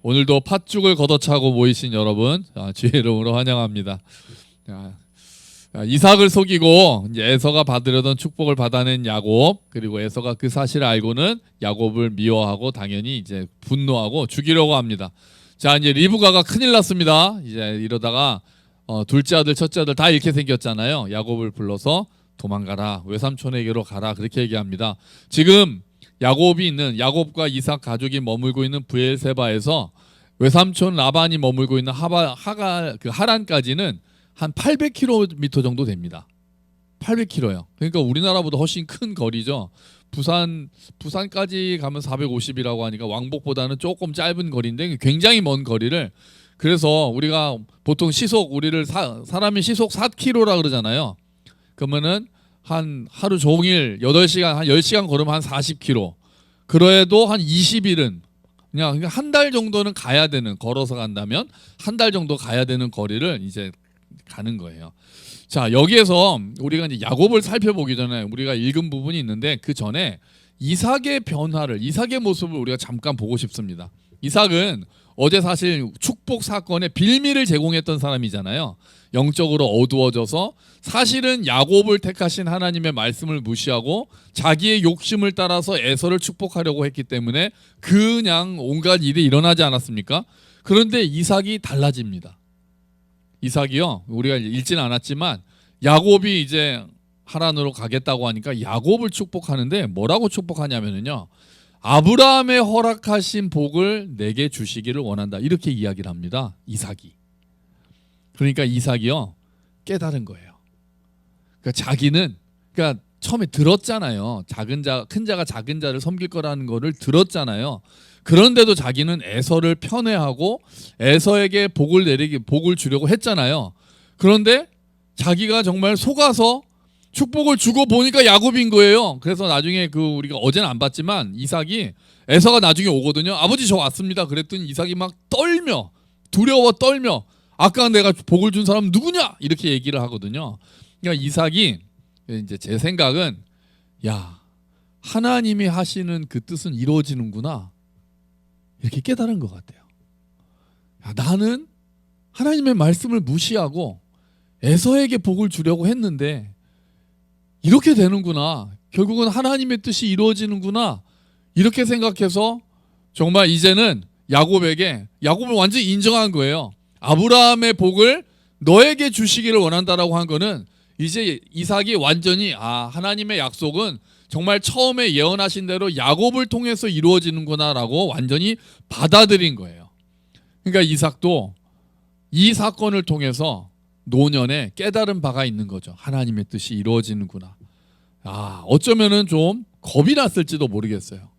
오늘도 팥죽을 걷어차고 모이신 여러분, 주의 이름으로 환영합니다. 이삭을 속이고 이제 에서가 받으려던 축복을 받아낸 야곱, 그리고 에서가 그 사실을 알고는 야곱을 미워하고 당연히 이제 분노하고 죽이려고 합니다. 자, 이제 리브가가 큰일 났습니다. 이제 이러다가 둘째 아들, 첫째 아들 다 이렇게 생겼잖아요. 야곱을 불러서 도망가라, 외삼촌에게로 가라, 그렇게 얘기합니다. 지금 야곱과 이삭 가족이 머물고 있는 브엘세바에서 외삼촌 라반이 머물고 있는 하란까지는 한 800km 정도 됩니다. 800km요. 그러니까 우리나라보다 훨씬 큰 거리죠. 부산까지 가면 450이라고 하니까 왕복보다는 조금 짧은 거리인데 굉장히 먼 거리를, 그래서 우리가 보통 사람이 시속 4km라 그러잖아요. 그러면은 한 하루 종일 8시간, 한 10시간 걸으면 한 40km. 그래도 한 20일은 그냥 한 달 정도는 가야 되는, 걸어서 간다면 한 달 정도 가야 되는 거리를 이제 가는 거예요. 자, 여기에서 우리가 이제 야곱을 살펴보기 전에 우리가 읽은 부분이 있는데, 그 전에 이삭의 변화를, 이삭의 모습을 우리가 잠깐 보고 싶습니다. 이삭은 어제 사실 축복 사건의 빌미를 제공했던 사람이잖아요. 영적으로 어두워져서 사실은 야곱을 택하신 하나님의 말씀을 무시하고 자기의 욕심을 따라서 에서를 축복하려고 했기 때문에 그냥 온갖 일이 일어나지 않았습니까? 그런데 이삭이 달라집니다. 이삭이요, 우리가 읽지는 않았지만 야곱이 이제 하란으로 가겠다고 하니까 야곱을 축복하는데 뭐라고 축복하냐면요, 아브라함의 허락하신 복을 내게 주시기를 원한다, 이렇게 이야기를 합니다. 이삭이. 그러니까 이삭이요, 깨달은 거예요. 그러니까 자기는, 그러니까 처음에 들었잖아요. 큰 자가 작은 자를 섬길 거라는 거를 들었잖아요. 그런데도 자기는 에서를 편애하고 에서에게 복을 주려고 했잖아요. 그런데 자기가 정말 속아서 축복을 주고 보니까 야곱인 거예요. 그래서 나중에 우리가 어제는 안 봤지만 이삭이, 에서가 나중에 오거든요. 아버지 저 왔습니다. 그랬더니 이삭이 막 두려워 떨며 아까 내가 복을 준 사람 누구냐, 이렇게 얘기를 하거든요. 그러니까 이삭이, 이제 제 생각은, 야, 하나님이 하시는 그 뜻은 이루어지는구나, 이렇게 깨달은 것 같아요. 야, 나는 하나님의 말씀을 무시하고 에서에게 복을 주려고 했는데 이렇게 되는구나, 결국은 하나님의 뜻이 이루어지는구나, 이렇게 생각해서 정말 이제는 야곱을 완전히 인정한 거예요. 아브라함의 복을 너에게 주시기를 원한다라고 한 거는 이제 이삭이 완전히, 하나님의 약속은 정말 처음에 예언하신 대로 야곱을 통해서 이루어지는구나라고 완전히 받아들인 거예요. 그러니까 이삭도 이 사건을 통해서 노년에 깨달은 바가 있는 거죠. 하나님의 뜻이 이루어지는구나. 어쩌면은 좀 겁이 났을지도 모르겠어요.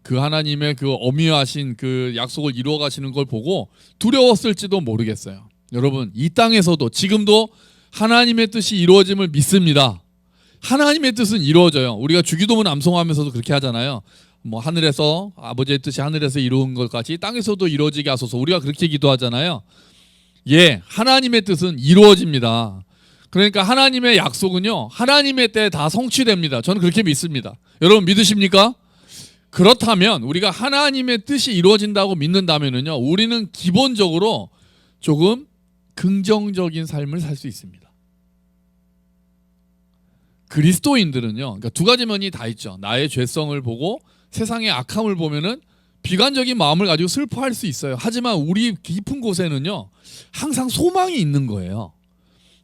그 하나님의 그 어미하신 그 약속을 이루어 가시는 걸 보고 두려웠을지도 모르겠어요. 여러분, 이 땅에서도 지금도 하나님의 뜻이 이루어짐을 믿습니다. 하나님의 뜻은 이루어져요. 우리가 주기도문 암송하면서도 그렇게 하잖아요. 뭐 하늘에서, 아버지의 뜻이 하늘에서 이루은 것 같이 땅에서도 이루어지게 하소서, 우리가 그렇게 기도하잖아요. 예, 하나님의 뜻은 이루어집니다. 그러니까 하나님의 약속은요, 하나님의 때에 다 성취됩니다. 저는 그렇게 믿습니다. 여러분 믿으십니까? 그렇다면 우리가 하나님의 뜻이 이루어진다고 믿는다면요, 우리는 기본적으로 조금 긍정적인 삶을 살 수 있습니다. 그리스도인들은요, 그러니까 두 가지 면이 다 있죠. 나의 죄성을 보고 세상의 악함을 보면은 비관적인 마음을 가지고 슬퍼할 수 있어요. 하지만 우리 깊은 곳에는요, 항상 소망이 있는 거예요.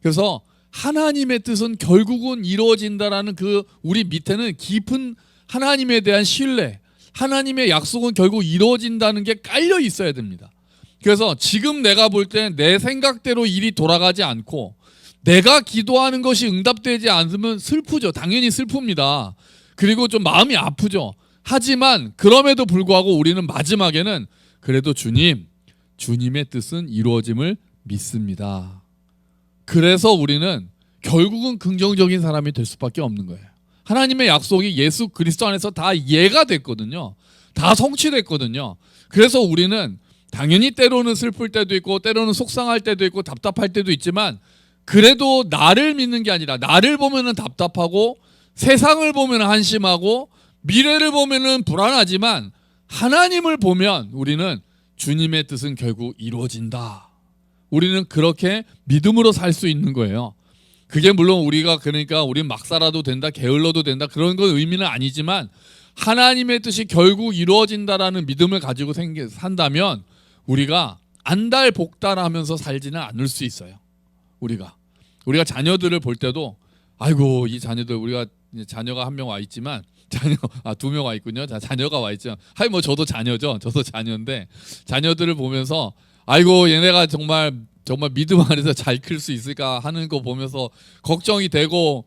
그래서 하나님의 뜻은 결국은 이루어진다라는 우리 밑에는 깊은 하나님에 대한 신뢰, 하나님의 약속은 결국 이루어진다는 게 깔려 있어야 됩니다. 그래서 지금 내가 볼 때 내 생각대로 일이 돌아가지 않고 내가 기도하는 것이 응답되지 않으면 슬프죠. 당연히 슬픕니다. 그리고 좀 마음이 아프죠. 하지만 그럼에도 불구하고 우리는 마지막에는 그래도 주님의 뜻은 이루어짐을 믿습니다. 그래서 우리는 결국은 긍정적인 사람이 될 수밖에 없는 거예요. 하나님의 약속이 예수 그리스도 안에서 다 이해가 됐거든요. 다 성취됐거든요. 그래서 우리는 당연히 때로는 슬플 때도 있고 때로는 속상할 때도 있고 답답할 때도 있지만, 그래도 나를 믿는 게 아니라 나를 보면은 답답하고 세상을 보면 한심하고 미래를 보면은 불안하지만 하나님을 보면 우리는 주님의 뜻은 결국 이루어진다. 우리는 그렇게 믿음으로 살 수 있는 거예요. 그게 물론 우리가 그러니까 우리는 막 살아도 된다, 게을러도 된다 그런 건 의미는 아니지만 하나님의 뜻이 결국 이루어진다라는 믿음을 가지고 산다면 우리가 안달복달하면서 살지는 않을 수 있어요. 우리가 자녀들을 볼 때도 아이고 이 자녀들 우리가 자녀가 한 명 와 있지만 두 명 와 있군요. 자녀가 와 있죠. 뭐 저도 자녀죠. 저도 자녀인데 자녀들을 보면서 아이고 얘네가 정말 믿음 안에서 잘 클 수 있을까 하는 거 보면서 걱정이 되고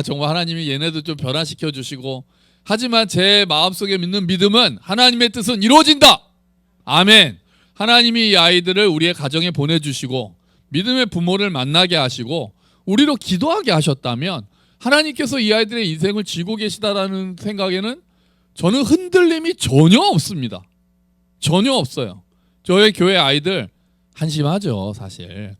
정말 하나님이 얘네들 좀 변화시켜 주시고 하지만 제 마음속에 믿는 믿음은 하나님의 뜻은 이루어진다. 아멘. 하나님이 이 아이들을 우리의 가정에 보내주시고 믿음의 부모를 만나게 하시고 우리로 기도하게 하셨다면 하나님께서 이 아이들의 인생을 쥐고 계시다라는 생각에는 저는 흔들림이 전혀 없습니다. 전혀 없어요. 저희 교회 아이들 한심하죠 사실.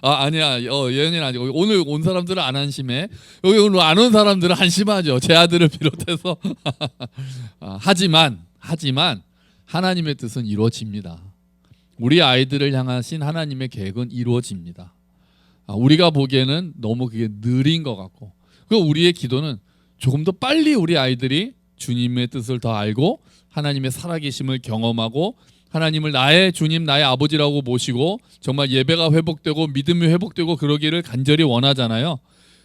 아니야 예언이는 아니고 오늘 온 사람들은 안 한심해. 여기 오늘 안 온 사람들은 한심하죠. 제 아들을 비롯해서. 하지만 하나님의 뜻은 이루어집니다. 우리 아이들을 향하신 하나님의 계획은 이루어집니다. 우리가 보기에는 너무 그게 느린 것 같고 우리의 기도는 조금 더 빨리 우리 아이들이 주님의 뜻을 더 알고 하나님의 살아계심을 경험하고 하나님을 나의 주님 나의 아버지라고 모시고 정말 예배가 회복되고 믿음이 회복되고 그러기를 간절히 원하잖아요.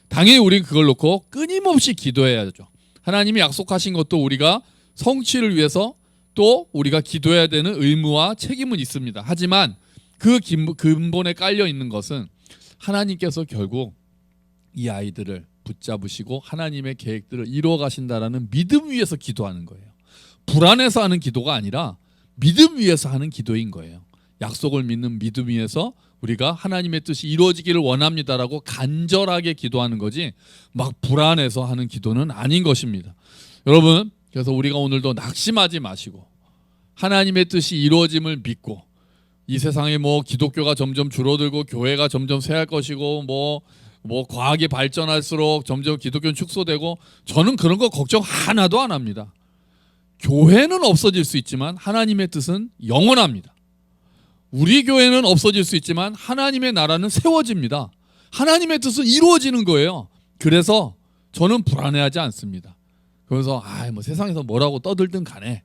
당연히 우리는 그걸 놓고 끊임없이 기도해야죠. 하나님이 약속하신 것도 우리가 성취를 위해서 또 우리가 기도해야 되는 의무와 책임은 있습니다. 하지만 그 근본에 깔려 있는 것은 하나님께서 결국 이 아이들을 붙잡으시고 하나님의 계획들을 이루어 가신다라는 믿음 위에서 기도하는 거예요. 불안해서 하는 기도가 아니라 믿음 위에서 하는 기도인 거예요. 약속을 믿는 믿음 위에서 우리가 하나님의 뜻이 이루어지기를 원합니다라고 간절하게 기도하는 거지 막 불안해서 하는 기도는 아닌 것입니다. 여러분 그래서 우리가 오늘도 낙심하지 마시고 하나님의 뜻이 이루어짐을 믿고 이 세상에 기독교가 점점 줄어들고 교회가 점점 쇠할 것이고 과학이 발전할수록 점점 기독교는 축소되고 저는 그런 거 걱정 하나도 안 합니다. 교회는 없어질 수 있지만 하나님의 뜻은 영원합니다. 우리 교회는 없어질 수 있지만 하나님의 나라는 세워집니다. 하나님의 뜻은 이루어지는 거예요. 그래서 저는 불안해하지 않습니다. 그래서 세상에서 뭐라고 떠들든 간에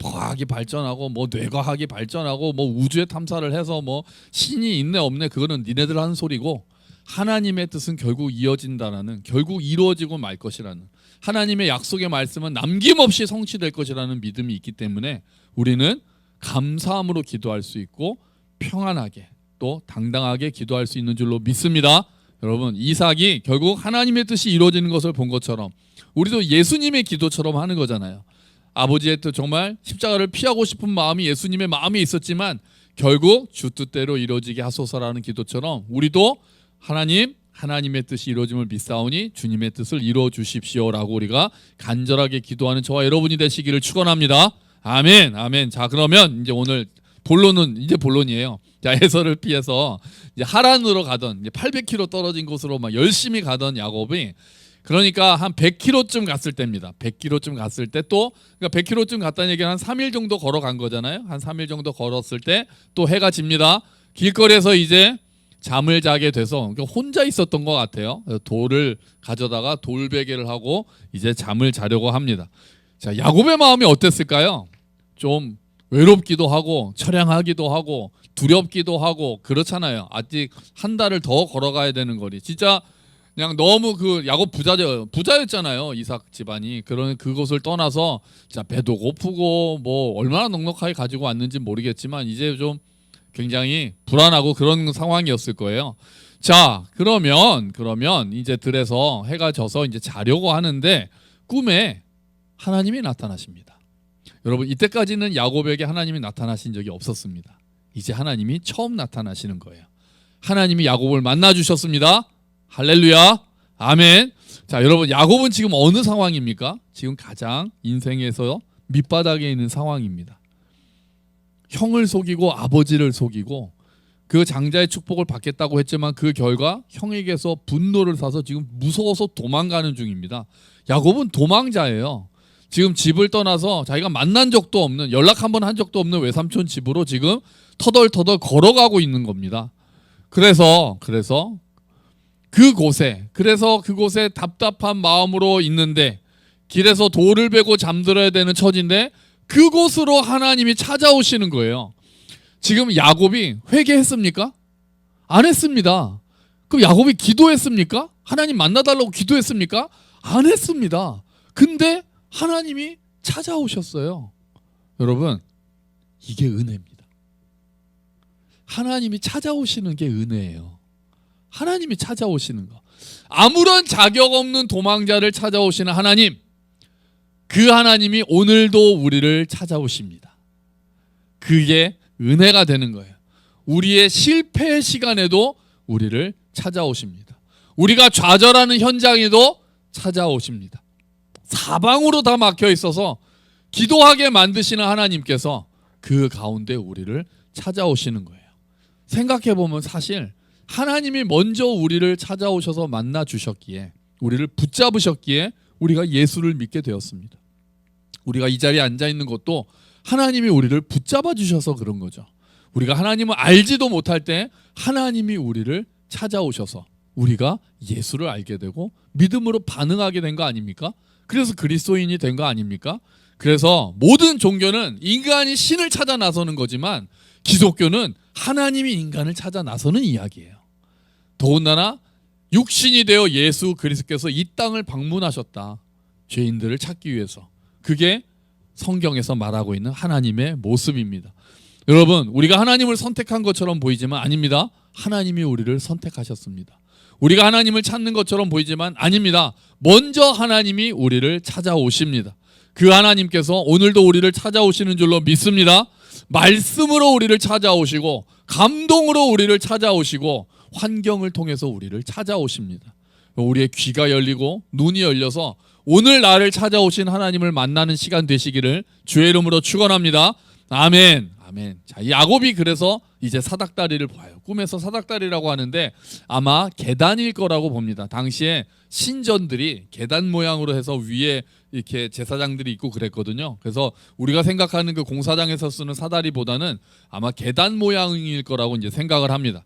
과학이 발전하고 뇌과학이 발전하고 우주에 탐사를 해서 신이 있네 없네 그거는 니네들 하는 소리고 하나님의 뜻은 결국 이어진다라는 결국 이루어지고 말 것이라는 하나님의 약속의 말씀은 남김없이 성취될 것이라는 믿음이 있기 때문에 우리는 감사함으로 기도할 수 있고 평안하게 또 당당하게 기도할 수 있는 줄로 믿습니다. 여러분 이삭이 결국 하나님의 뜻이 이루어지는 것을 본 것처럼 우리도 예수님의 기도처럼 하는 거잖아요. 아버지의 뜻 정말 십자가를 피하고 싶은 마음이 예수님의 마음에 있었지만 결국 주 뜻대로 이루어지게 하소서라는 기도처럼 우리도 하나님의 뜻이 이루어짐을 믿사오니 주님의 뜻을 이루어 주십시오라고 우리가 간절하게 기도하는 저와 여러분이 되시기를 축원합니다. 아멘. 아멘. 자 그러면 이제 오늘 본론은 이제 본론이에요. 자 해설을 피해서 이제 하란으로 가던 800km 떨어진 곳으로 막 열심히 가던 야곱이 그러니까 한 100km쯤 갔을 때입니다. 100km쯤 갔을 때 또 그러니까 100km쯤 갔다는 얘기는 한 3일 정도 걸어간 거잖아요. 한 3일 정도 걸었을 때 또 해가 집니다. 길거리에서 이제 잠을 자게 돼서 혼자 있었던 것 같아요. 돌을 가져다가 돌베개를 하고 이제 잠을 자려고 합니다. 자 야곱의 마음이 어땠을까요? 좀 외롭기도 하고 처량하기도 하고 두렵기도 하고 그렇잖아요. 아직 한 달을 더 걸어가야 되는 거리. 진짜 그냥 너무 야곱 부자였잖아요. 이삭 집안이. 그것을 떠나서 자 배도 고프고 얼마나 넉넉하게 가지고 왔는지 모르겠지만 이제 좀 굉장히 불안하고 그런 상황이었을 거예요. 자 그러면 이제 들에서 해가 져서 이제 자려고 하는데 꿈에 하나님이 나타나십니다. 여러분 이때까지는 야곱에게 하나님이 나타나신 적이 없었습니다. 이제 하나님이 처음 나타나시는 거예요. 하나님이 야곱을 만나 주셨습니다. 할렐루야. 아멘. 자 여러분 야곱은 지금 어느 상황입니까? 지금 가장 인생에서 밑바닥에 있는 상황입니다. 형을 속이고 아버지를 속이고 그 장자의 축복을 받겠다고 했지만 그 결과 형에게서 분노를 사서 지금 무서워서 도망가는 중입니다. 야곱은 도망자예요. 지금 집을 떠나서 자기가 만난 적도 없는, 연락 한번 한 적도 없는 외삼촌 집으로 지금 터덜터덜 걸어가고 있는 겁니다. 그래서 그곳에 답답한 마음으로 있는데 길에서 돌을 베고 잠들어야 되는 처지인데 그곳으로 하나님이 찾아오시는 거예요. 지금 야곱이 회개했습니까? 안 했습니다. 그럼 야곱이 기도했습니까? 하나님 만나달라고 기도했습니까? 안 했습니다. 근데 하나님이 찾아오셨어요. 여러분, 이게 은혜입니다. 하나님이 찾아오시는 게 은혜예요. 하나님이 찾아오시는 거. 아무런 자격 없는 도망자를 찾아오시는 하나님, 그 하나님이 오늘도 우리를 찾아오십니다. 그게 은혜가 되는 거예요. 우리의 실패 시간에도 우리를 찾아오십니다. 우리가 좌절하는 현장에도 찾아오십니다. 사방으로 다 막혀 있어서 기도하게 만드시는 하나님께서 그 가운데 우리를 찾아오시는 거예요. 생각해 보면 사실 하나님이 먼저 우리를 찾아오셔서 만나 주셨기에, 우리를 붙잡으셨기에 우리가 예수를 믿게 되었습니다. 우리가 이 자리에 앉아 있는 것도 하나님이 우리를 붙잡아 주셔서 그런 거죠. 우리가 하나님을 알지도 못할 때 하나님이 우리를 찾아오셔서 우리가 예수를 알게 되고 믿음으로 반응하게 된 거 아닙니까? 그래서 그리스도인이 된 거 아닙니까? 그래서 모든 종교는 인간이 신을 찾아 나서는 거지만 기독교는 하나님이 인간을 찾아 나서는 이야기예요. 더군다나 육신이 되어 예수 그리스도께서 이 땅을 방문하셨다. 죄인들을 찾기 위해서. 그게 성경에서 말하고 있는 하나님의 모습입니다. 여러분, 우리가 하나님을 선택한 것처럼 보이지만 아닙니다. 하나님이 우리를 선택하셨습니다. 우리가 하나님을 찾는 것처럼 보이지만 아닙니다. 먼저 하나님이 우리를 찾아오십니다. 그 하나님께서 오늘도 우리를 찾아오시는 줄로 믿습니다. 말씀으로 우리를 찾아오시고 감동으로 우리를 찾아오시고 환경을 통해서 우리를 찾아오십니다. 우리의 귀가 열리고 눈이 열려서 오늘 나를 찾아오신 하나님을 만나는 시간 되시기를 주의 이름으로 축원합니다. 아멘. 아멘. 자, 야곱이 그래서 이제 사닥다리를 봐요. 꿈에서 사닥다리라고 하는데 아마 계단일 거라고 봅니다. 당시에 신전들이 계단 모양으로 해서 위에 이렇게 제사장들이 있고 그랬거든요. 그래서 우리가 생각하는 그 공사장에서 쓰는 사다리보다는 아마 계단 모양일 거라고 이제 생각을 합니다.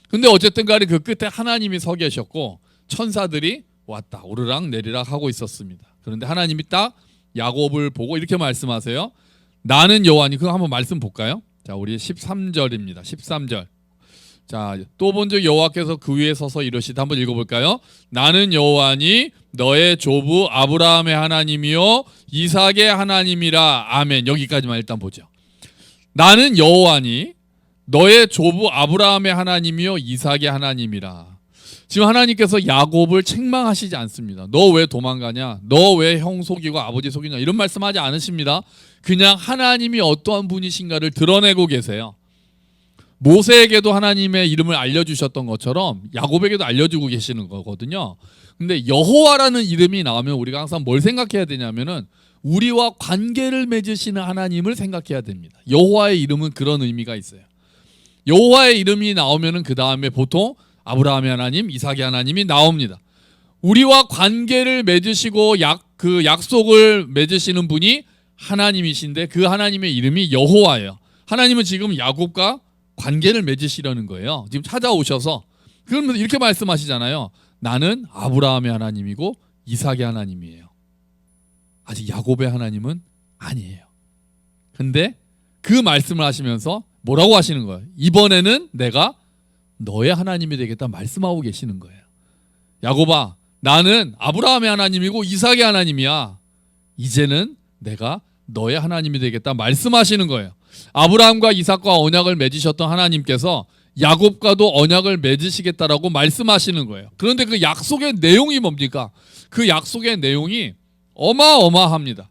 근데 어쨌든 간에 그 끝에 하나님이 서 계셨고 천사들이 왔다 오르락 내리락 하고 있었습니다. 그런데 하나님이 딱 야곱을 보고 이렇게 말씀하세요. 나는 여호와니. 그거 한번 말씀 볼까요? 자, 우리 13절입니다. 13절. 자, 또 본즉 여호와께서 그 위에 서서 이르시다. 한번 읽어볼까요? 나는 여호와니 너의 조부 아브라함의 하나님이요 이삭의 하나님이라. 아멘. 여기까지만 일단 보죠. 나는 여호와니 너의 조부 아브라함의 하나님이요 이삭의 하나님이라. 지금 하나님께서 야곱을 책망하시지 않습니다. 너 왜 도망가냐? 너 왜 형 속이고 아버지 속이냐? 이런 말씀하지 않으십니다. 그냥 하나님이 어떠한 분이신가를 드러내고 계세요. 모세에게도 하나님의 이름을 알려주셨던 것처럼 야곱에게도 알려주고 계시는 거거든요. 근데 여호와라는 이름이 나오면 우리가 항상 뭘 생각해야 되냐면은 우리와 관계를 맺으시는 하나님을 생각해야 됩니다. 여호와의 이름은 그런 의미가 있어요. 여호와의 이름이 나오면은 그 다음에 보통 아브라함의 하나님, 이삭의 하나님이 나옵니다. 우리와 관계를 맺으시고 그 약속을 맺으시는 분이 하나님이신데 그 하나님의 이름이 여호와예요. 하나님은 지금 야곱과 관계를 맺으시려는 거예요. 지금 찾아오셔서 그러면서 이렇게 말씀하시잖아요. 나는 아브라함의 하나님이고 이삭의 하나님이에요. 아직 야곱의 하나님은 아니에요. 근데 그 말씀을 하시면서 뭐라고 하시는 거예요? 이번에는 내가 너의 하나님이 되겠다 말씀하고 계시는 거예요. 야곱아, 나는 아브라함의 하나님이고 이삭의 하나님이야. 이제는 내가 너의 하나님이 되겠다 말씀하시는 거예요. 아브라함과 이삭과 언약을 맺으셨던 하나님께서 야곱과도 언약을 맺으시겠다라고 말씀하시는 거예요. 그런데 그 약속의 내용이 뭡니까? 그 약속의 내용이 어마어마합니다.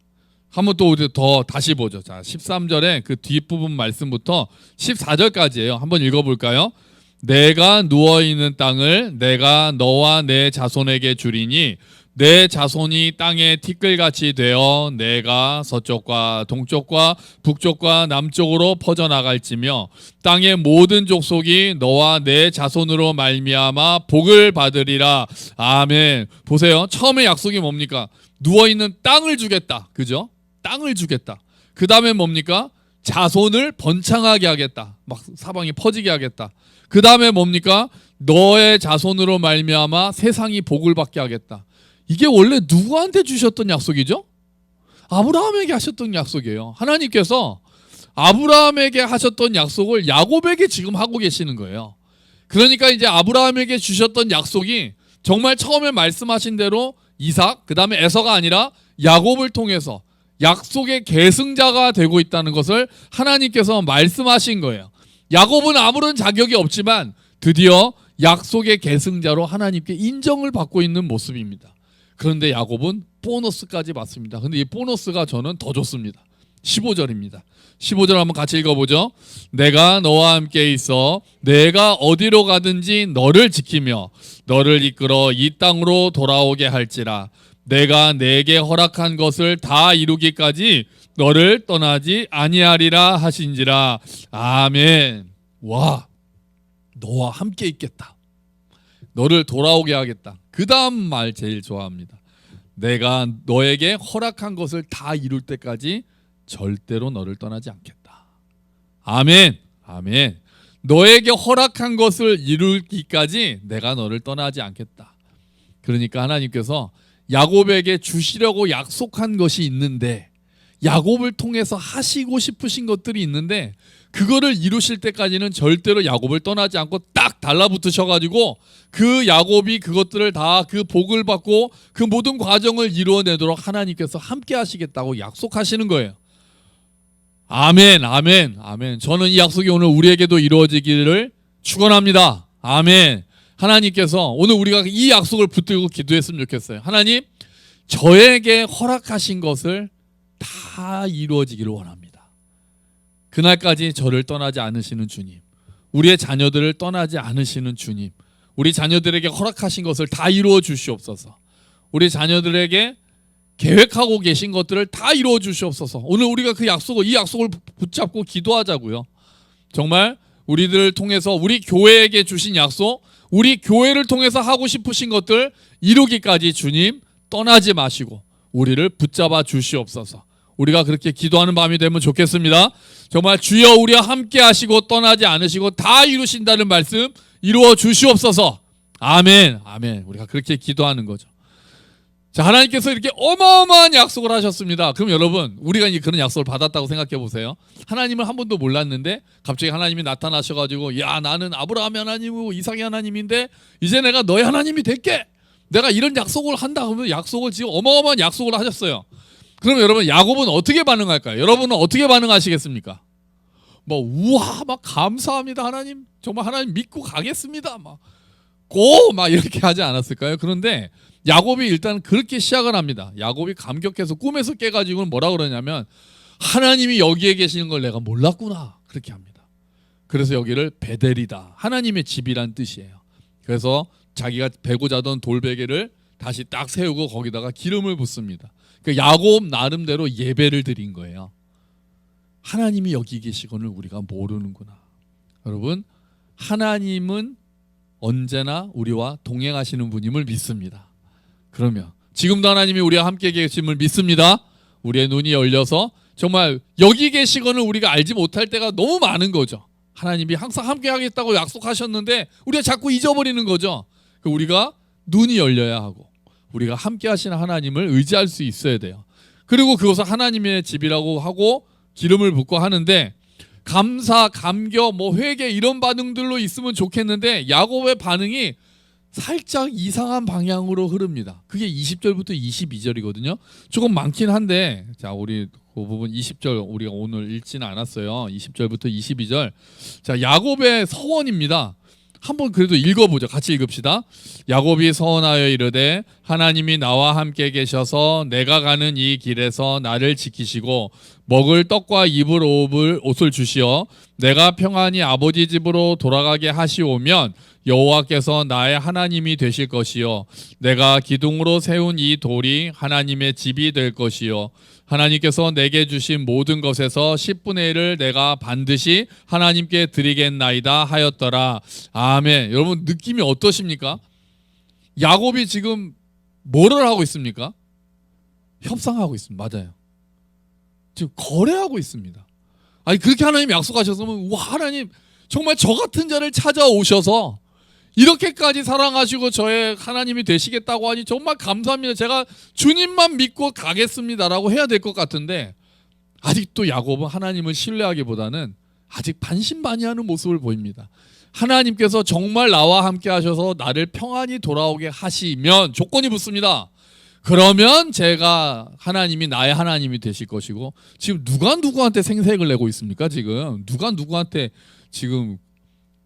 한번 또 더 다시 보죠. 자, 13절에 그 뒷부분 말씀부터 14절까지예요. 한번 읽어볼까요? 내가 누워있는 땅을 내가 너와 내 자손에게 주리니 내 자손이 땅에 티끌같이 되어 내가 서쪽과 동쪽과 북쪽과 남쪽으로 퍼져나갈지며 땅의 모든 족속이 너와 내 자손으로 말미암아 복을 받으리라. 아멘. 보세요. 처음에 약속이 뭡니까? 누워있는 땅을 주겠다. 그죠? 땅을 주겠다. 그 다음에 뭡니까? 자손을 번창하게 하겠다. 막 사방이 퍼지게 하겠다. 그 다음에 뭡니까? 너의 자손으로 말미암아 세상이 복을 받게 하겠다. 이게 원래 누구한테 주셨던 약속이죠? 아브라함에게 하셨던 약속이에요. 하나님께서 아브라함에게 하셨던 약속을 야곱에게 지금 하고 계시는 거예요. 그러니까 이제 아브라함에게 주셨던 약속이 정말 처음에 말씀하신 대로 이삭, 그 다음에 에서가 아니라 야곱을 통해서 약속의 계승자가 되고 있다는 것을 하나님께서 말씀하신 거예요. 야곱은 아무런 자격이 없지만 드디어 약속의 계승자로 하나님께 인정을 받고 있는 모습입니다. 그런데 야곱은 보너스까지 받습니다. 근데 이 보너스가 저는 더 좋습니다. 15절입니다. 15절 한번 같이 읽어보죠. 내가 너와 함께 있어 내가 어디로 가든지 너를 지키며 너를 이끌어 이 땅으로 돌아오게 할지라. 내가 내게 허락한 것을 다 이루기까지 너를 떠나지 아니하리라 하신지라. 아멘. 와, 너와 함께 있겠다. 너를 돌아오게 하겠다. 그 다음 말 제일 좋아합니다. 내가 너에게 허락한 것을 다 이룰 때까지 절대로 너를 떠나지 않겠다. 아멘. 아멘. 너에게 허락한 것을 이루기까지 내가 너를 떠나지 않겠다. 그러니까 하나님께서 야곱에게 주시려고 약속한 것이 있는데, 야곱을 통해서 하시고 싶으신 것들이 있는데 그거를 이루실 때까지는 절대로 야곱을 떠나지 않고 딱 달라붙으셔가지고 그 야곱이 그것들을 다 그 복을 받고 그 모든 과정을 이루어내도록 하나님께서 함께 하시겠다고 약속하시는 거예요. 아멘, 아멘, 아멘. 저는 이 약속이 오늘 우리에게도 이루어지기를 축원합니다. 아멘. 하나님께서 오늘 우리가 이 약속을 붙들고 기도했으면 좋겠어요. 하나님, 저에게 허락하신 것을 다 이루어지기를 원합니다. 그날까지 저를 떠나지 않으시는 주님, 우리의 자녀들을 떠나지 않으시는 주님, 우리 자녀들에게 허락하신 것을 다 이루어 주시옵소서. 우리 자녀들에게 계획하고 계신 것들을 다 이루어 주시옵소서. 오늘 우리가 그 약속을, 이 약속을 붙잡고 기도하자고요. 정말 우리들을 통해서 우리 교회에게 주신 약속, 우리 교회를 통해서 하고 싶으신 것들 이루기까지 주님 떠나지 마시고 우리를 붙잡아 주시옵소서. 우리가 그렇게 기도하는 밤이 되면 좋겠습니다. 정말 주여 우리와 함께 하시고 떠나지 않으시고 다 이루신다는 말씀 이루어 주시옵소서. 아멘. 아멘. 우리가 그렇게 기도하는 거죠. 자, 하나님께서 이렇게 어마어마한 약속을 하셨습니다. 그럼 여러분, 우리가 이제 그런 약속을 받았다고 생각해 보세요. 하나님을 한 번도 몰랐는데 갑자기 하나님이 나타나셔가지고, 야, 나는 아브라함의 하나님이고 이삭의 하나님인데 이제 내가 너의 하나님이 될게. 내가 이런 약속을 한다. 그러면 약속을 지금 어마어마한 약속을 하셨어요. 그럼 여러분, 야곱은 어떻게 반응할까요? 여러분은 어떻게 반응하시겠습니까? 뭐 우와, 막 감사합니다 하나님, 정말 하나님 믿고 가겠습니다, 막 이렇게 하지 않았을까요? 그런데 야곱이 일단 그렇게 시작을 합니다. 야곱이 감격해서 꿈에서 깨가지고는 뭐라 그러냐면, 하나님이 여기에 계시는 걸 내가 몰랐구나, 그렇게 합니다. 그래서 여기를 베델이다, 하나님의 집이란 뜻이에요. 그래서 자기가 베고 자던 돌베개를 다시 딱 세우고 거기다가 기름을 붓습니다. 그 야곱 나름대로 예배를 드린 거예요. 하나님이 여기 계시거늘 우리가 모르는구나. 여러분, 하나님은 언제나 우리와 동행하시는 분임을 믿습니다. 그러면 지금도 하나님이 우리와 함께 계심을 믿습니다. 우리의 눈이 열려서 정말 여기 계시거늘 우리가 알지 못할 때가 너무 많은 거죠. 하나님이 항상 함께 하겠다고 약속하셨는데 우리가 자꾸 잊어버리는 거죠. 우리가 눈이 열려야 하고 우리가 함께 하시는 하나님을 의지할 수 있어야 돼요. 그리고 그것을 하나님의 집이라고 하고 기름을 붓고 하는데, 감사, 감격, 회개 이런 반응들로 있으면 좋겠는데 야곱의 반응이 살짝 이상한 방향으로 흐릅니다. 그게 20절부터 22절이거든요. 조금 많긴 한데, 자, 우리 그 부분 20절 우리가 오늘 읽지는 않았어요. 20절부터 22절. 자, 야곱의 서원입니다. 한번 그래도 읽어보죠. 같이 읽읍시다. 야곱이 서원하여 이르되 하나님이 나와 함께 계셔서 내가 가는 이 길에서 나를 지키시고 먹을 떡과 입을 옷을 주시어 내가 평안히 아버지 집으로 돌아가게 하시오면 여호와께서 나의 하나님이 되실 것이요 내가 기둥으로 세운 이 돌이 하나님의 집이 될 것이요 하나님께서 내게 주신 모든 것에서 10분의 1을 내가 반드시 하나님께 드리겠나이다 하였더라. 아멘. 여러분 느낌이 어떠십니까? 야곱이 지금 뭐를 하고 있습니까? 협상하고 있습니다. 맞아요. 지금 거래하고 있습니다. 아니 그렇게 하나님 약속하셨으면 와 하나님 정말 저 같은 자를 찾아오셔서 이렇게까지 사랑하시고 저의 하나님이 되시겠다고 하니 정말 감사합니다. 제가 주님만 믿고 가겠습니다라고 해야 될 것 같은데 아직도 야곱은 하나님을 신뢰하기보다는 아직 반신반의하는 모습을 보입니다. 하나님께서 정말 나와 함께 하셔서 나를 평안히 돌아오게 하시면 조건이 붙습니다. 그러면 제가 하나님이 나의 하나님이 되실 것이고 지금 누가 누구한테 생색을 내고 있습니까? 지금 누가 누구한테 지금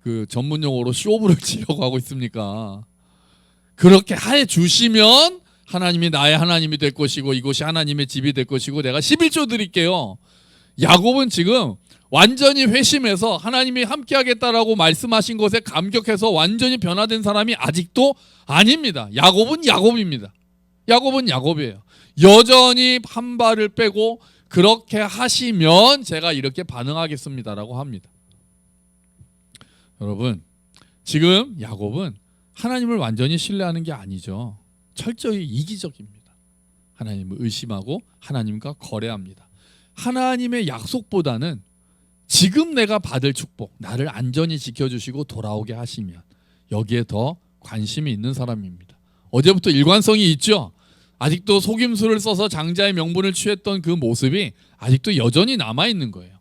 그 전문 용어로 쇼부를 치려고 하고 있습니까? 그렇게 해 주시면 하나님이 나의 하나님이 될 것이고 이곳이 하나님의 집이 될 것이고 내가 11조 드릴게요. 야곱은 지금 완전히 회심해서 하나님이 함께 하겠다라고 말씀하신 것에 감격해서 완전히 변화된 사람이 아직도 아닙니다. 야곱은 야곱입니다. 야곱은 야곱이에요. 여전히 한 발을 빼고 그렇게 하시면 제가 이렇게 반응하겠습니다라고 합니다. 여러분 지금 야곱은 하나님을 완전히 신뢰하는 게 아니죠. 철저히 이기적입니다. 하나님을 의심하고 하나님과 거래합니다. 하나님의 약속보다는 지금 내가 받을 축복, 나를 안전히 지켜주시고 돌아오게 하시면 여기에 더 관심이 있는 사람입니다. 어제부터 일관성이 있죠. 아직도 속임수를 써서 장자의 명분을 취했던 그 모습이 아직도 여전히 남아있는 거예요.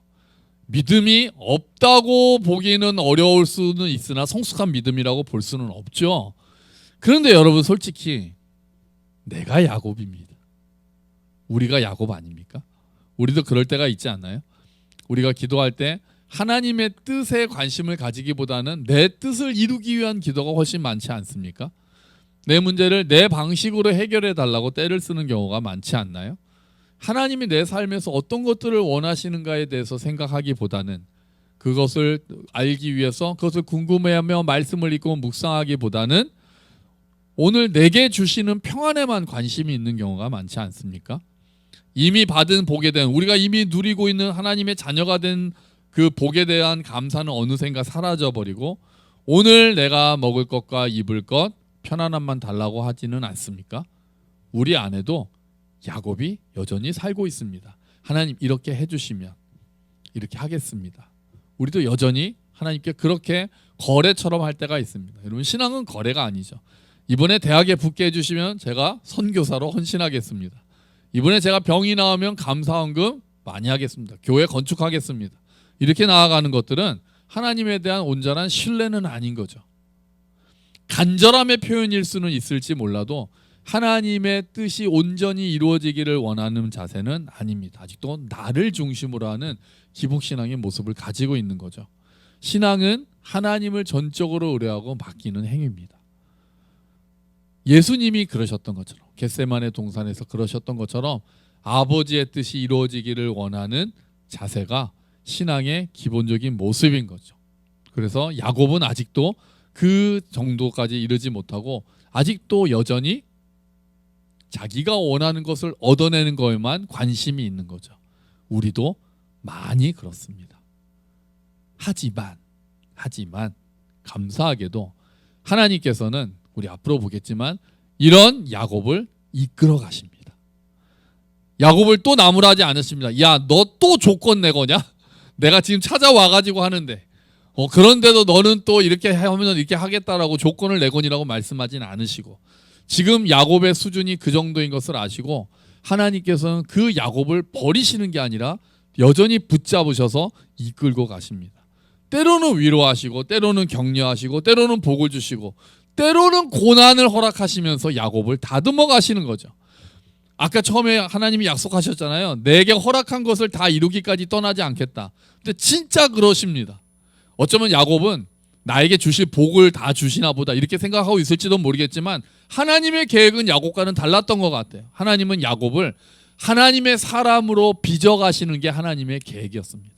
믿음이 없다고 보기는 어려울 수는 있으나 성숙한 믿음이라고 볼 수는 없죠. 그런데 여러분 솔직히 내가 야곱입니다. 우리가 야곱 아닙니까? 우리도 그럴 때가 있지 않나요? 우리가 기도할 때 하나님의 뜻에 관심을 가지기보다는 내 뜻을 이루기 위한 기도가 훨씬 많지 않습니까? 내 문제를 내 방식으로 해결해 달라고 때를 쓰는 경우가 많지 않나요? 하나님이 내 삶에서 어떤 것들을 원하시는가에 대해서 생각하기보다는 그것을 알기 위해서 그것을 궁금해하며 말씀을 읽고 묵상하기보다는 오늘 내게 주시는 평안에만 관심이 있는 경우가 많지 않습니까? 이미 받은 복에 대한 우리가 이미 누리고 있는 하나님의 자녀가 된 그 복에 대한 감사는 어느샌가 사라져버리고 오늘 내가 먹을 것과 입을 것 편안함만 달라고 하지는 않습니까? 우리 안에도 야곱이 여전히 살고 있습니다. 하나님 이렇게 해주시면 이렇게 하겠습니다. 우리도 여전히 하나님께 그렇게 거래처럼 할 때가 있습니다. 여러분 신앙은 거래가 아니죠. 이번에 대학에 붙게 해주시면 제가 선교사로 헌신하겠습니다. 이번에 제가 병이 나오면 감사헌금 많이 하겠습니다. 교회 건축하겠습니다. 이렇게 나아가는 것들은 하나님에 대한 온전한 신뢰는 아닌 거죠. 간절함의 표현일 수는 있을지 몰라도 하나님의 뜻이 온전히 이루어지기를 원하는 자세는 아닙니다. 아직도 나를 중심으로 하는 기복신앙의 모습을 가지고 있는 거죠. 신앙은 하나님을 전적으로 의뢰하고 맡기는 행위입니다. 예수님이 그러셨던 것처럼 겟세마네 동산에서 그러셨던 것처럼 아버지의 뜻이 이루어지기를 원하는 자세가 신앙의 기본적인 모습인 거죠. 그래서 야곱은 아직도 그 정도까지 이르지 못하고 아직도 여전히 자기가 원하는 것을 얻어내는 것에만 관심이 있는 거죠. 우리도 많이 그렇습니다. 하지만 감사하게도 하나님께서는 우리 앞으로 보겠지만 이런 야곱을 이끌어 가십니다. 야곱을 또 나무라지 않으십니다. 야, 너 또 조건 내거냐? 내가 지금 찾아와 가지고 하는데 그런데도 너는 또 이렇게 하면 이렇게 하겠다라고 조건을 내거니라고 말씀하지는 않으시고 지금 야곱의 수준이 그 정도인 것을 아시고 하나님께서는 그 야곱을 버리시는 게 아니라 여전히 붙잡으셔서 이끌고 가십니다. 때로는 위로하시고 때로는 격려하시고 때로는 복을 주시고 때로는 고난을 허락하시면서 야곱을 다듬어 가시는 거죠. 아까 처음에 하나님이 약속하셨잖아요. 내게 허락한 것을 다 이루기까지 떠나지 않겠다. 근데 진짜 그러십니다. 어쩌면 야곱은 나에게 주실 복을 다 주시나 보다 이렇게 생각하고 있을지도 모르겠지만 하나님의 계획은 야곱과는 달랐던 것 같아요. 하나님은 야곱을 하나님의 사람으로 빚어가시는 게 하나님의 계획이었습니다.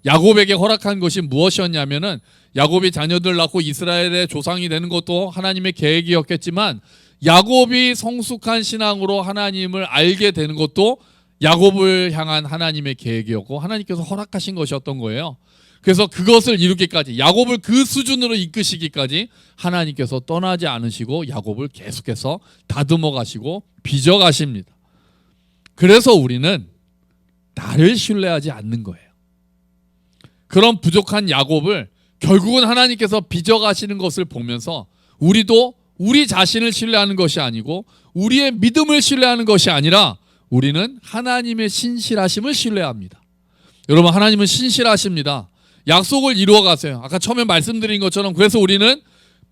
야곱에게 허락한 것이 무엇이었냐면은 야곱이 자녀들 낳고 이스라엘의 조상이 되는 것도 하나님의 계획이었겠지만 야곱이 성숙한 신앙으로 하나님을 알게 되는 것도 야곱을 향한 하나님의 계획이었고 하나님께서 허락하신 것이었던 거예요. 그래서 그것을 이루기까지 야곱을 그 수준으로 이끄시기까지 하나님께서 떠나지 않으시고 야곱을 계속해서 다듬어 가시고 빚어 가십니다. 그래서 우리는 나를 신뢰하지 않는 거예요. 그런 부족한 야곱을 결국은 하나님께서 빚어 가시는 것을 보면서 우리도 우리 자신을 신뢰하는 것이 아니고 우리의 믿음을 신뢰하는 것이 아니라 우리는 하나님의 신실하심을 신뢰합니다. 여러분, 하나님은 신실하십니다. 약속을 이루어 가세요. 아까 처음에 말씀드린 것처럼 그래서 우리는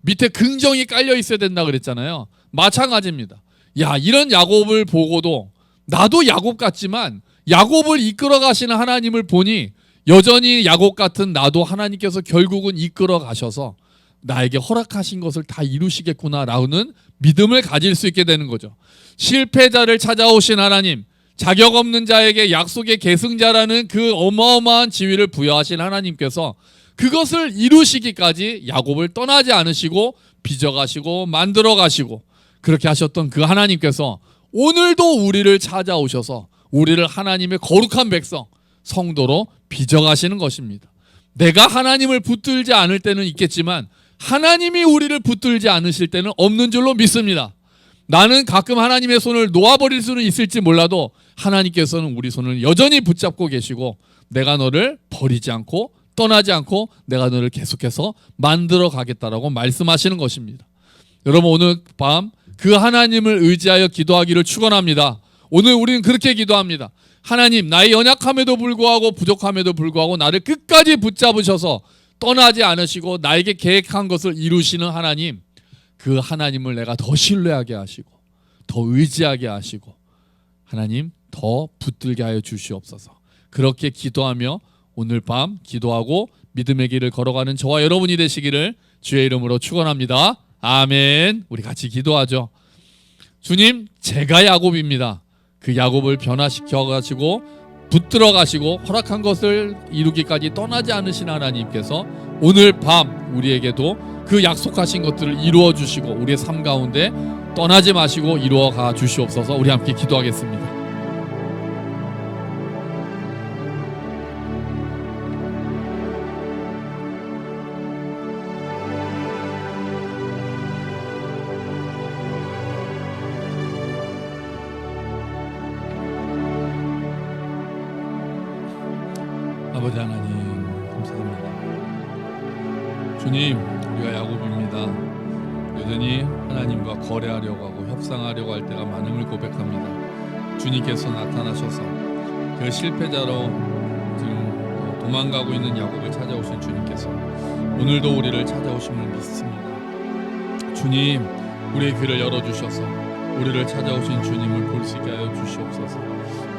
밑에 긍정이 깔려 있어야 된다 그랬잖아요. 마찬가지입니다. 야, 이런 야곱을 보고도 나도 야곱 같지만 야곱을 이끌어 가시는 하나님을 보니 여전히 야곱 같은 나도 하나님께서 결국은 이끌어 가셔서 나에게 허락하신 것을 다 이루시겠구나라는 믿음을 가질 수 있게 되는 거죠. 실패자를 찾아오신 하나님, 자격 없는 자에게 약속의 계승자라는 그 어마어마한 지위를 부여하신 하나님께서 그것을 이루시기까지 야곱을 떠나지 않으시고 빚어가시고 만들어가시고 그렇게 하셨던 그 하나님께서 오늘도 우리를 찾아오셔서 우리를 하나님의 거룩한 백성, 성도로 빚어가시는 것입니다. 내가 하나님을 붙들지 않을 때는 있겠지만 하나님이 우리를 붙들지 않으실 때는 없는 줄로 믿습니다. 나는 가끔 하나님의 손을 놓아버릴 수는 있을지 몰라도 하나님께서는 우리 손을 여전히 붙잡고 계시고 내가 너를 버리지 않고 떠나지 않고 내가 너를 계속해서 만들어 가겠다라고 말씀하시는 것입니다. 여러분, 오늘 밤 그 하나님을 의지하여 기도하기를 축원합니다. 오늘 우리는 그렇게 기도합니다. 하나님, 나의 연약함에도 불구하고 부족함에도 불구하고 나를 끝까지 붙잡으셔서 떠나지 않으시고 나에게 계획한 것을 이루시는 하나님, 그 하나님을 내가 더 신뢰하게 하시고 더 의지하게 하시고 하나님 더 붙들게 하여 주시옵소서. 그렇게 기도하며 오늘 밤 기도하고 믿음의 길을 걸어가는 저와 여러분이 되시기를 주의 이름으로 축원합니다. 아멘. 우리 같이 기도하죠. 주님, 제가 야곱입니다. 그 야곱을 변화시켜 가시고 붙들어 가시고 허락한 것을 이루기까지 떠나지 않으신 하나님께서 오늘 밤 우리에게도 그 약속하신 것들을 이루어 주시고 우리의 삶 가운데 떠나지 마시고 이루어 가 주시옵소서. 우리 함께 기도하겠습니다. 아버지 하나님, 감사합니다. 주님, 우리가 야곱입니다. 여전히 하나님과 거래하려고 하고 협상하려고 할 때가 많음을 고백합니다. 주님께서 나타나셔서 그 실패자로 지금 도망가고 있는 야곱을 찾아오신 주님께서 오늘도 우리를 찾아오심을 믿습니다. 주님, 우리의 귀를 열어주셔서 우리를 찾아오신 주님을 볼 수 있게 하여 주시옵소서.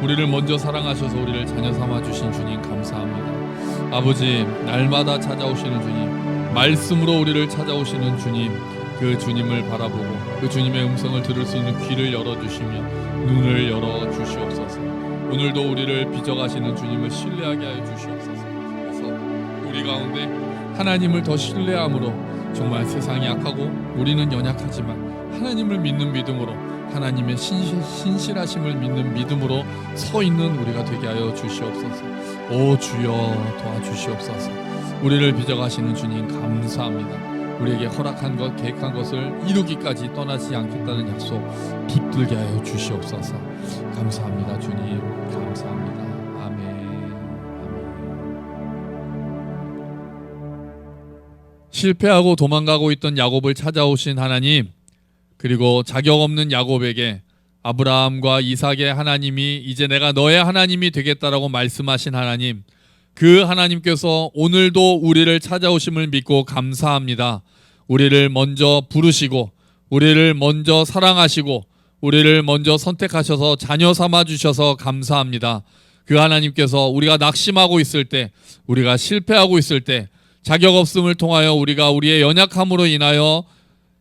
우리를 먼저 사랑하셔서 우리를 자녀 삼아 주신 주님 감사합니다. 아버지, 날마다 찾아오시는 주님, 말씀으로 우리를 찾아오시는 주님, 그 주님을 바라보고 그 주님의 음성을 들을 수 있는 귀를 열어주시며 눈을 열어주시옵소서. 오늘도 우리를 빚어가시는 주님을 신뢰하게 하여 주시옵소서. 그래서 우리 가운데 하나님을 더 신뢰함으로 정말 세상이 약하고 우리는 연약하지만 하나님을 믿는 믿음으로 하나님의 신실하심을 믿는 믿음으로 서 있는 우리가 되게 하여 주시옵소서. 오 주여, 도와주시옵소서. 우리를 빚어가시는 주님 감사합니다. 우리에게 허락한 것, 계획한 것을 이루기까지 떠나지 않겠다는 약속 붙들게 하여 주시옵소서. 감사합니다. 주님 감사합니다. 아멘. 실패하고 도망가고 있던 야곱을 찾아오신 하나님, 그리고 자격 없는 야곱에게 아브라함과 이삭의 하나님이 이제 내가 너의 하나님이 되겠다라고 말씀하신 하나님, 그 하나님께서 오늘도 우리를 찾아오심을 믿고 감사합니다. 우리를 먼저 부르시고 우리를 먼저 사랑하시고 우리를 먼저 선택하셔서 자녀 삼아 주셔서 감사합니다. 그 하나님께서 우리가 낙심하고 있을 때, 우리가 실패하고 있을 때 자격 없음을 통하여 우리가 우리의 연약함으로 인하여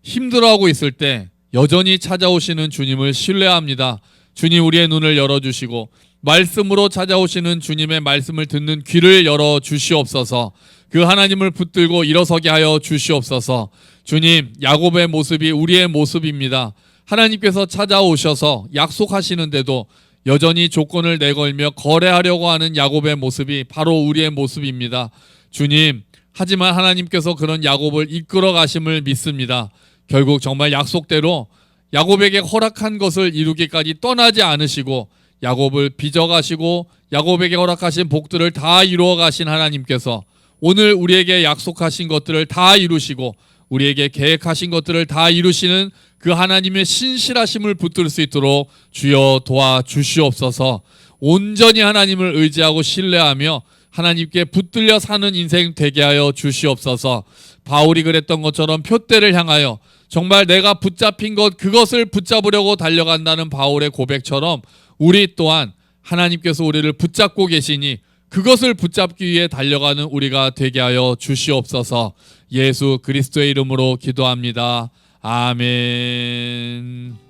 힘들어하고 있을 때 여전히 찾아오시는 주님을 신뢰합니다. 주님 우리의 눈을 열어주시고 말씀으로 찾아오시는 주님의 말씀을 듣는 귀를 열어 주시옵소서. 그 하나님을 붙들고 일어서게 하여 주시옵소서. 주님, 야곱의 모습이 우리의 모습입니다. 하나님께서 찾아오셔서 약속하시는데도 여전히 조건을 내걸며 거래하려고 하는 야곱의 모습이 바로 우리의 모습입니다. 주님, 하지만 하나님께서 그런 야곱을 이끌어 가심을 믿습니다. 결국 정말 약속대로 야곱에게 허락한 것을 이루기까지 떠나지 않으시고 야곱을 빚어가시고 야곱에게 허락하신 복들을 다 이루어 가신 하나님께서 오늘 우리에게 약속하신 것들을 다 이루시고 우리에게 계획하신 것들을 다 이루시는 그 하나님의 신실하심을 붙들 수 있도록 주여 도와주시옵소서. 온전히 하나님을 의지하고 신뢰하며 하나님께 붙들려 사는 인생 되게 하여 주시옵소서. 바울이 그랬던 것처럼 표대를 향하여 정말 내가 붙잡힌 것 그것을 붙잡으려고 달려간다는 바울의 고백처럼 우리 또한 하나님께서 우리를 붙잡고 계시니 그것을 붙잡기 위해 달려가는 우리가 되게 하여 주시옵소서. 예수 그리스도의 이름으로 기도합니다. 아멘.